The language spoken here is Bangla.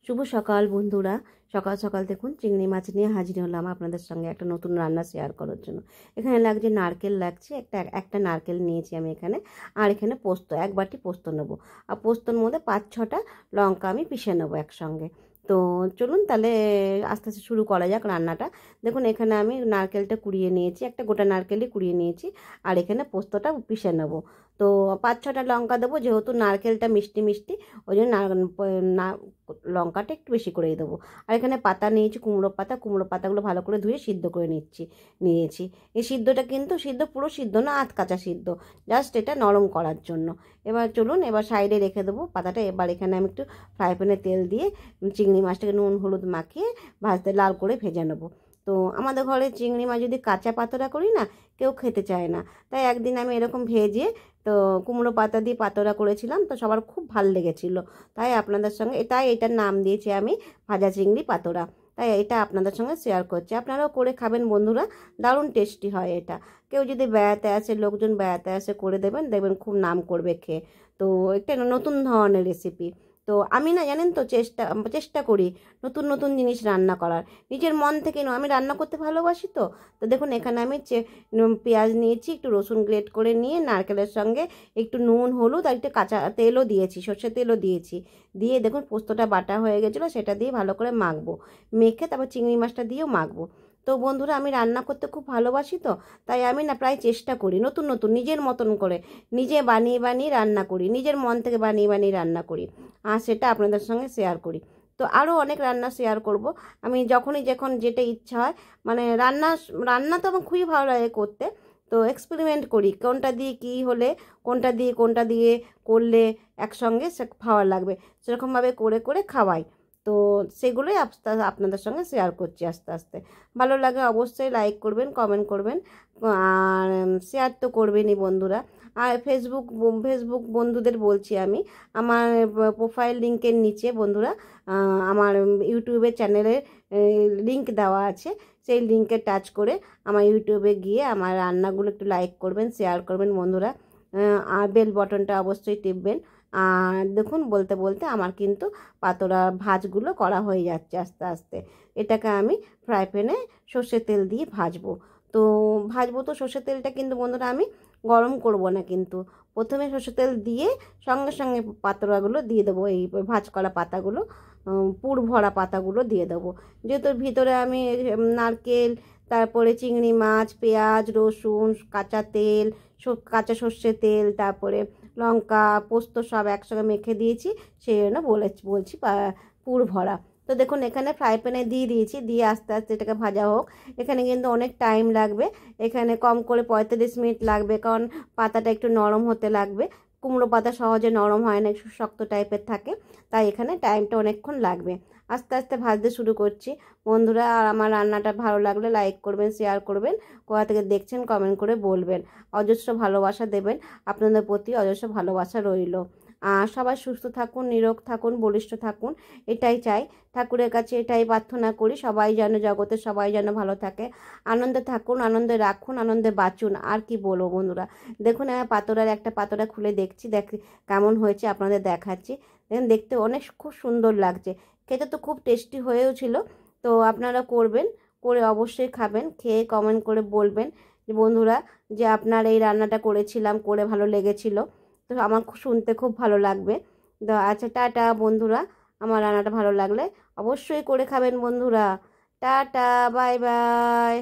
শুভ সকাল বন্ধুরা। সকাল সকাল দেখুন চিংড়ি মাছ নিয়ে হাজির হলাম আপনাদের সঙ্গে একটা নতুন রান্না শেয়ার করার জন্য। এখানে লাগছে নারকেল, লাগছে একটা নারকেল নিয়েছি আমি এখানে। আর এখানে পোস্ত, এক বাটি পোস্ত নেবো। আর পোস্তর মধ্যে 5-6টা লঙ্কা আমি পিষে নেবো একসঙ্গে। তো চলুন তাহলে আস্তে আস্তে শুরু করা যাক রান্নাটা। দেখুন এখানে আমি নারকেলটা কুড়িয়ে নিয়েছি, একটা গোটা নারকেলই কুড়িয়ে নিয়েছি। আর এখানে পোস্তটা পিষে নেবো। তো 5-6টা লঙ্কা দেবো, যেহেতু নারকেলটা মিষ্টি মিষ্টি, ওই জন্য লঙ্কাটা একটু বেশি করেই দেবো। আর এখানে পাতা নিয়েছি, কুমড়ো পাতা। কুমড়ো পাতাগুলো ভালো করে ধুয়ে সিদ্ধ করে নিয়েছি। এই সিদ্ধটা কিন্তু পুরো সিদ্ধ না, আধ কাঁচা সিদ্ধ, জাস্ট এটা নরম করার জন্য। এবার চলুন, এবার সাইডে রেখে দেবো পাতাটা। এবার এখানে আমি একটু ফ্রাই প্যানে তেল দিয়ে চিংড়ি মাছটাকে নুন হলুদ মাখিয়ে ভাজতে লাল করে ভেজে নেবো। তো আমাদের ঘরে চিংড়ি মাছ যদি কাঁচা পাতোড়া করি না, কেউ খেতে চায় না। তাই একদিন আমি এরকম ভেজে, তো কুমড়ো পাতা দিয়ে পাতোড়া করেছিলাম, তো সবার খুব ভাল লেগেছিলো। তাই আপনাদের সঙ্গে, তাই এটার নাম দিয়েছি আমি ভাজা চিংড়ি পাতোড়া। তাই এটা আপনাদের সঙ্গে শেয়ার করছি, আপনারাও করে খাবেন বন্ধুরা, দারুণ টেস্টি হয় এটা। কেউ যদি বেড়াতে আসে, লোকজন বেড়াতে আসে, করে দেবেন, দেখবেন খুব নাম করবে খেয়ে। তো একটা নতুন ধরনের রেসিপি। তো আমি না, জানেন তো, চেষ্টা করি নতুন নতুন জিনিস রান্না করার, নিজের মন থেকে। আমি রান্না করতে ভালোবাসি। তো তো দেখুন এখানে আমি পেঁয়াজ নিয়েছি, একটু রসুন গ্রেট করে নিয়ে নারকেলের সঙ্গে একটু নুন হলুদ আর একটু কাঁচা তেলও দিয়েছি, সর্ষের তেলও দিয়েছি। দিয়ে দেখুন পোস্তটা বাটা হয়ে গেছিলো, সেটা দিয়ে ভালো করে মাখবো। মেখে তারপর চিংড়ি মাছটা দিয়েও মাখবো। তো বন্ধুরা, আমি রান্না করতে খুব ভালোবাসি। তো তাই আমি না প্রায় চেষ্টা করি নতুন নতুন নিজের মতন করে, নিজে বানিয়ে বানিয়ে রান্না করি, নিজের মন থেকে বানিয়ে বানিয়ে রান্না করি। আর সেটা আপনাদের সঙ্গে শেয়ার করি। তো আরও অনেক রান্না শেয়ার করব আমি, যখন যেটা ইচ্ছা হয়। মানে রান্না রান্না তো আমার খুবই ভালো লাগে করতে। তো এক্সপেরিমেন্ট করি, কোনটা দিয়ে কী হলে, কোনটা দিয়ে করলে একসঙ্গে সে ভালো লাগবে, সেরকমভাবে করে করে খাওয়াই। তো সেগুলোই আপনাদের সঙ্গে শেয়ার করছি আস্তে আস্তে। ভালো লাগে অবশ্যই লাইক করবেন, কমেন্ট করবেন, আর শেয়ার তো করবেনই বন্ধুরা। আর ফেসবুক বন্ধুদের বলছি আমি, আমার প্রোফাইল লিঙ্কের নিচে বন্ধুরা আমার ইউটিউবের চ্যানেলের লিঙ্ক দেওয়া আছে। সেই লিঙ্কে টাচ করে আমার ইউটিউবে গিয়ে আমার রান্নাগুলো একটু লাইক করবেন, শেয়ার করবেন বন্ধুরা। আর বেল বটনটা অবশ্যই টিপবেন। আর দেখুন বলতে বলতে আমার কিন্তু পাতোড়া ভাজগুলো করা হয়ে যাচ্ছে আস্তে আস্তে। এটাকে আমি ফ্রাই প্যানে সর্ষের তেল দিয়ে ভাজবো। তো তো সর্ষের তেলটা কিন্তু বন্ধুরা আমি গরম করব না, কিন্তু প্রথমে সর্ষের তেল দিয়ে সঙ্গে সঙ্গে পাতোড়াগুলো দিয়ে দেবো, এই ভাজ করা পাতাগুলো, পুর ভরা পাতাগুলো দিয়ে দেবো। যেহেতু ভিতরে আমি নারকেল, তারপরে চিংড়ি মাছ, পেঁয়াজ, রসুন, কাঁচা তেল, কাঁচা সর্ষের তেল, তারপরে লঙ্কা, পোস্ত সব একসঙ্গে মেখে দিয়েছি, সেই জন্য বলছি পুর ভরা। তো দেখুন এখানে ফ্রাই প্যানে দিয়ে দিয়েছি, দিয়ে আস্তে আস্তে এটাকে ভাজা হোক। এখানে কিন্তু অনেক টাইম লাগবে, এখানে কম করে 45 মিনিট লাগবে, কারণ পাতাটা একটু নরম হতে লাগবে। কুমড়ো পাতা সহজে নরম হয় না, একটু শক্ত টাইপের থাকে, তাই এখানে টাইমটা অনেকক্ষণ লাগবে। আস্তে আস্তে ভাজতে শুরু করছি বন্ধুরা। আর আমার রান্নাটা ভালো লাগলে লাইক করবেন, শেয়ার করবেন, কোথা থেকে দেখছেন কমেন্ট করে বলবেন। অজস্র ভালোবাসা দেবেন, আপনাদের প্রতি অজস্র ভালোবাসা রইল। আর সবাই সুস্থ থাকুন, নিরোগ থাকুন, বলিষ্ঠ থাকুন, এটাই চাই। ঠাকুরের কাছে এটাই প্রার্থনা করি, সবাই যেন, জগতের সবাই যেন ভালো থাকে, আনন্দে থাকুন, আনন্দে রাখুন, আনন্দে বাঁচুন। আর কি বলবো বন্ধুরা। দেখুন আমি একটা পাতোড়া খুলে দেখছি, কেমন হয়েছে আপনাদের দেখাচ্ছি। দেখুন দেখতে খুব সুন্দর লাগছে, খেতে তো খুব টেস্টি হয়েও ছিল। তো আপনারা করবেন, করে অবশ্যই খাবেন, খেয়ে কমেন্ট করে বলবেন যে বন্ধুরা, যে আপনার এই রান্নাটা করেছিলাম, করে ভালো লেগেছিল। তো আমার শুনতে খুব ভালো লাগবে। তো আচ্ছা, টাটা বন্ধুরা। আমার রান্নাটা ভালো লাগলে অবশ্যই করে খাবেন বন্ধুরা। Tata, bye bye.